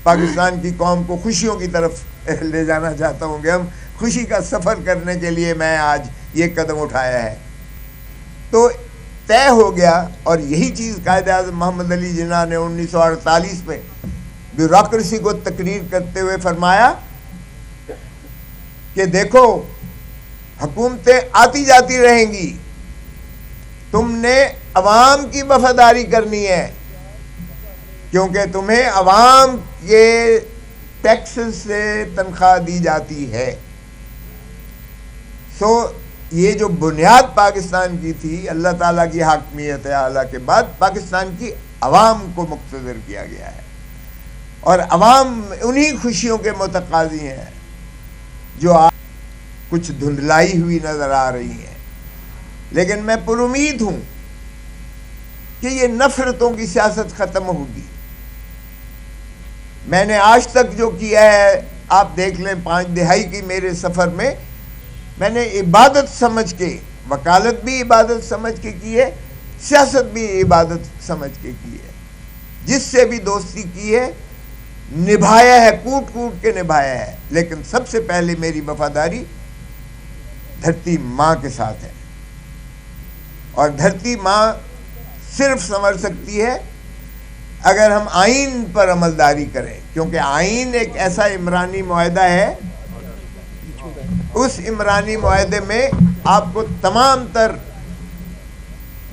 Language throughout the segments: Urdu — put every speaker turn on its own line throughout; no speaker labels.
پاکستان کی قوم کو خوشیوں کی طرف لے جانا چاہتا ہوں کہ ہم خوشی کا سفر کرنے کے لیے میں آج یہ قدم اٹھایا ہے. تو طے ہو گیا, اور یہی چیز قائد اعظم محمد علی جناح نے 1948 میں بیوروکریسی کو تقریر کرتے ہوئے فرمایا کہ دیکھو حکومتیں آتی جاتی رہیں گی, تم نے عوام کی وفاداری کرنی ہے, کیونکہ تمہیں عوام کے ٹیکس سے تنخواہ دی جاتی ہے. یہ جو بنیاد پاکستان کی تھی, اللہ تعالیٰ کی حاکمیت اعلیٰ کے بعد پاکستان کی عوام کو مقتدر کیا گیا ہے, اور عوام انہی خوشیوں کے متقاضی ہیں جو آج کچھ دھندلائی ہوئی نظر آ رہی ہیں. لیکن میں پر امید ہوں کہ یہ نفرتوں کی سیاست ختم ہوگی. میں نے آج تک جو کیا ہے, آپ دیکھ لیں 5 دہائی کی میرے سفر میں, میں نے عبادت سمجھ کے, وکالت بھی عبادت سمجھ کے کی ہے, سیاست بھی عبادت سمجھ کے کی ہے. جس سے بھی دوستی کی ہے نبھایا ہے, کوٹ کوٹ کے نبھایا ہے. لیکن سب سے پہلے میری وفاداری دھرتی ماں کے ساتھ ہے, اور دھرتی ماں صرف سنور سکتی ہے اگر ہم آئین پر عملداری کریں, کیونکہ آئین ایک ایسا عمرانی معاہدہ ہے, اس عمرانی معاہدے میں آپ کو تمام تر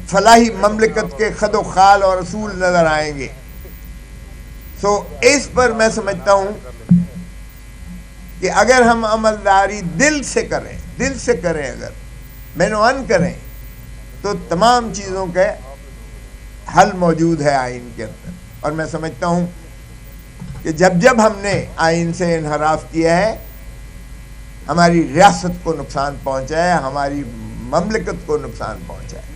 فلاحی مملکت کے خد و خال اور اصول نظر آئیں گے. اس پر میں سمجھتا ہوں کہ اگر ہم عملداری دل سے کریں اگر مینوان کریں, تو تمام چیزوں کے حل موجود ہے آئین کے اندر. اور میں سمجھتا ہوں کہ جب ہم نے آئین سے انحراف کیا ہے, ہماری ریاست کو نقصان پہنچا ہے, ہماری مملکت کو نقصان پہنچا ہے.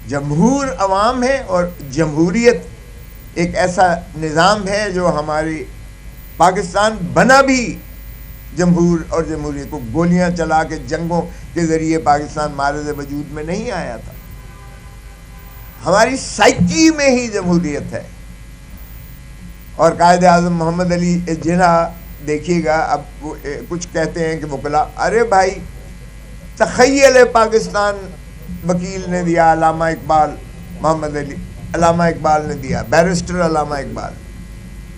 جمہور عوام ہے, اور جمہوریت ایک ایسا نظام ہے جو ہماری پاکستان بنا بھی جمہور اور جمہوریت کو گولیاں چلا کے جنگوں کے ذریعے پاکستان معرض وجود میں نہیں آیا تھا. ہماری سائیکی میں ہی جمہوریت ہے. اور قائد اعظم محمد علی جناح دیکھیے گا, اب کچھ کہتے ہیں کہ وکلا, ارے بھائی تخیل پاکستان وکیل نے دیا, علامہ اقبال علامہ اقبال نے دیا, بیرسٹر علامہ اقبال.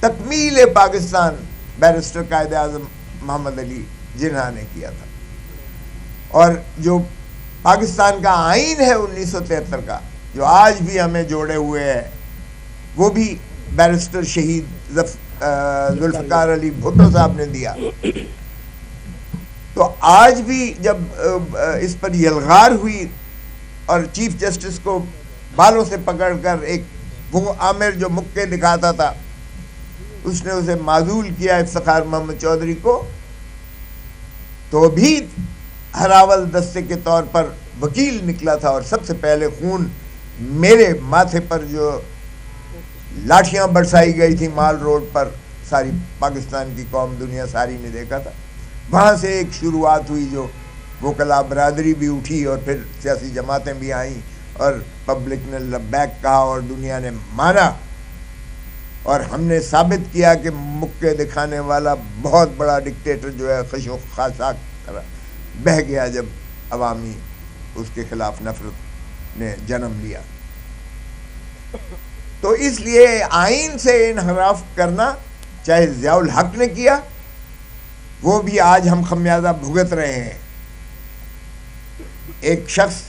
تکمیل پاکستان بیرسٹر قائد اعظم محمد علی جناح نے کیا تھا. اور جو پاکستان کا آئین ہے 1973 کا, جو آج بھی ہمیں جوڑے ہوئے ہے, وہ بھی بیرسٹر شہید ذوالفقار علی بھٹو صاحب نے دیا. تو آج بھی جب اس پر یلغار ہوئی اور چیف جسٹس کو بالوں سے پکڑ کر ایک وہ عامر جو مکے دکھاتا تھا, اس نے اسے معزول کیا افتخار محمد چودھری کو, تو بھی ہراول دستے کے طور پر وکیل نکلا تھا. اور سب سے پہلے خون میرے ماتھے پر جو لاٹھیاں برسائی گئی تھی مال روڈ پر, ساری پاکستان کی قوم دنیا ساری نے دیکھا تھا. وہاں سے ایک شروعات ہوئی, جو وکلا برادری بھی اٹھی, اور پھر سیاسی جماعتیں بھی آئیں, اور پبلک نے لبیک کہا اور دنیا نے مانا. اور ہم نے ثابت کیا کہ مکے دکھانے والا بہت بڑا ڈکٹیٹر جو ہے خشو خاشاک طرح بہہ گیا جب عوامی اس کے خلاف نفرت نے جنم لیا. تو اس لیے آئین سے انحراف کرنا, چاہے ضیاء الحق نے کیا, وہ بھی آج ہم خمیازہ بھگت رہے ہیں. ایک شخص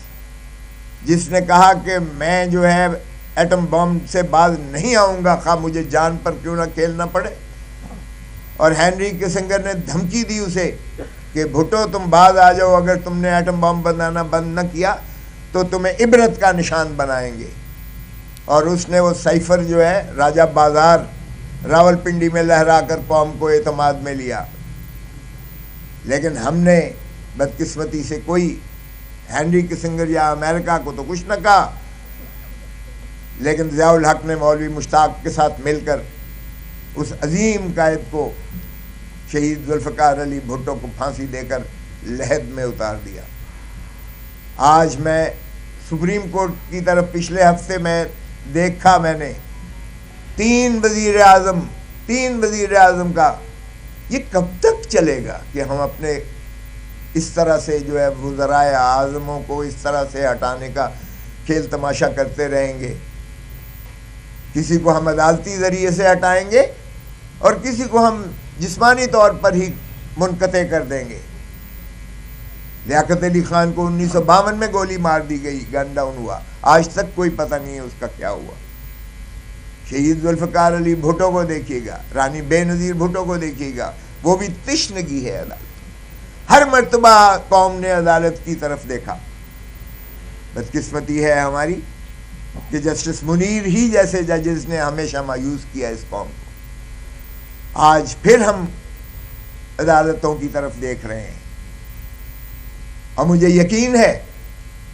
جس نے کہا کہ میں جو ہے ایٹم بم سے باز نہیں آؤں گا, خواہ مجھے جان پر کیوں نہ کھیلنا پڑے, اور ہینری کسنگر نے دھمکی دی اسے کہ بھٹو تم باز آ جاؤ, اگر تم نے ایٹم بم بنانا بند نہ کیا تو تمہیں عبرت کا نشان بنائیں گے. اور اس نے وہ سائفر جو ہے راجہ بازار راول پنڈی میں لہرا کر قوم کو اعتماد میں لیا. لیکن ہم نے بدقسمتی سے کوئی ہینری کسنگر یا امریکہ کو تو کچھ نہ کہا, لیکن ضیاء الحق نے مولوی مشتاق کے ساتھ مل کر اس عظیم قائد کو, شہید ذوالفقار علی بھٹو کو پھانسی دے کر لحد میں اتار دیا. آج میں سپریم کورٹ کی طرف پچھلے ہفتے میں دیکھا میں نے 3 وزیر اعظم کا، یہ کب تک چلے گا کہ ہم اپنے اس طرح سے جو ہے وزرائے اعظموں کو اس طرح سے ہٹانے کا کھیل تماشا کرتے رہیں گے؟ کسی کو ہم عدالتی ذریعے سے ہٹائیں گے اور کسی کو ہم جسمانی طور پر ہی منقطع کر دیں گے۔ لیاقت علی خان کو 1952 میں گولی مار دی گئی، گن ڈاؤن ہوا، آج تک کوئی پتہ نہیں ہے اس کا کیا ہوا۔ شہید ذوالفقار علی بھٹو کو دیکھیے گا، رانی بے نظیر بھٹو کو دیکھیے گا، وہ بھی تشنگی ہے عدالت۔ ہر مرتبہ قوم نے عدالت کی طرف دیکھا۔ بدقسمتی ہے ہماری کہ جسٹس منیر ہی جیسے ججز نے ہمیشہ مایوس کیا اس قوم کو۔ آج پھر ہم عدالتوں کی طرف دیکھ رہے ہیں، اور مجھے یقین ہے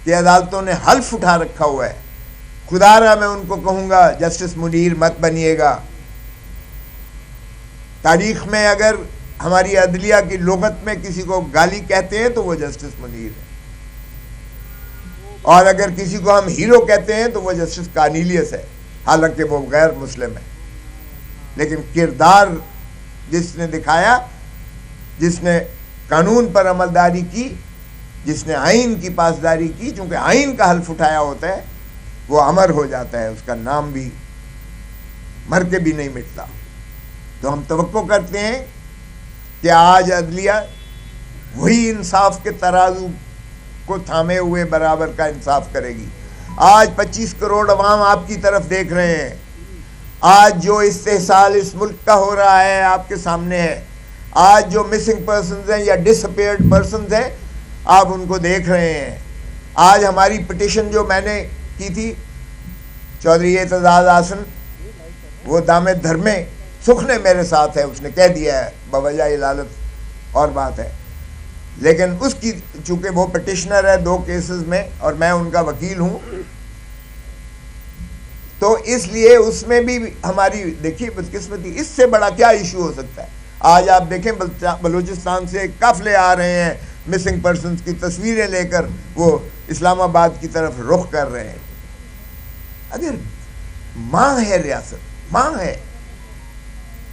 کہ عدالتوں نے حلف اٹھا رکھا ہوا ہے۔ خدا را میں ان کو کہوں گا جسٹس منیر مت بنیے گا۔ تاریخ میں اگر ہماری عدلیہ کی لغت میں کسی کو گالی کہتے ہیں تو وہ جسٹس منیر ہے، اور اگر کسی کو ہم ہیرو کہتے ہیں تو وہ جسٹس کارنیلیس ہے، حالانکہ وہ غیر مسلم ہے۔ لیکن کردار جس نے دکھایا، جس نے قانون پر عملداری کی، جس نے آئین کی پاسداری کی، چونکہ آئین کا حلف اٹھایا ہوتا ہے، وہ امر ہو جاتا ہے، اس کا نام بھی مر کے بھی نہیں مٹتا۔ تو ہم توقع کرتے ہیں کہ آج عدلیہ وہی انصاف کے ترازو کو تھامے ہوئے برابر کا انصاف کرے گی۔ آج 25 کروڑ عوام آپ کی طرف دیکھ رہے ہیں۔ آج جو استحصال اس ملک کا ہو رہا ہے آپ کے سامنے ہے۔ آج جو مسنگ پرسنز ہیں یا ڈس اپیئرڈ پرسنز ہیں، آپ ان کو دیکھ رہے ہیں۔ آج ہماری پٹیشن جو میں نے کی تھی، چودھری اعتزاز احسن وہ دامے دھرمے سکھ نے میرے ساتھ ہے، اس نے کہہ دیا ہے بوجہ علالت اور بات ہے، لیکن اس کی چونکہ وہ پٹیشنر ہے 2 کیسز میں اور میں ان کا وکیل ہوں، تو اس لیے اس میں بھی ہماری دیکھیے بدقسمتی، اس سے بڑا کیا ایشو ہو سکتا ہے؟ آج آپ دیکھیں بلوچستان سے قافلے آ رہے ہیں مسنگ پرسنز کی تصویریں لے کر، وہ اسلام آباد کی طرف رخ کر رہے ہیں۔ اگر ماں ہے ریاست، ماں ہے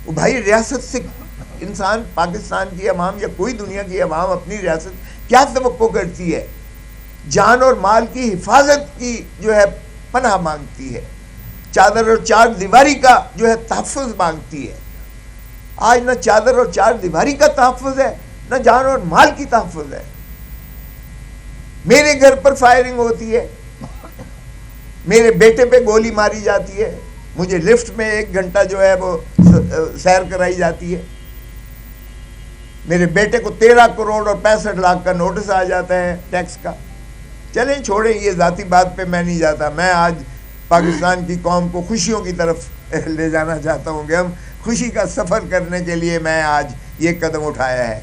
وہ، بھائی ریاست سے انسان، پاکستان کی عوام یا کوئی دنیا کی عوام اپنی ریاست کیا توقع کرتی ہے؟ جان اور مال کی حفاظت کی جو ہے پناہ مانگتی ہے، چادر اور 4 دیواری کا جو ہے تحفظ مانگتی ہے۔ آج نہ چادر اور 4 دیواری کا تحفظ ہے، نہ جان اور مال کی تحفظ ہے۔ میرے گھر پر فائرنگ ہوتی ہے، میرے بیٹے پہ گولی ماری جاتی ہے، مجھے لفٹ میں 1 گھنٹہ جو ہے وہ سیر کرائی جاتی ہے، میرے بیٹے کو 13 کروڑ اور 65 لاکھ کا نوٹس آ جاتا ہے ٹیکس کا۔ چلیں چھوڑیں، یہ ذاتی بات پہ میں نہیں جاتا، میں آج پاکستان کی قوم کو خوشیوں کی طرف لے جانا چاہتا ہوں کہ ہم خوشی کا سفر کرنے کے لیے میں آج یہ قدم اٹھایا ہے۔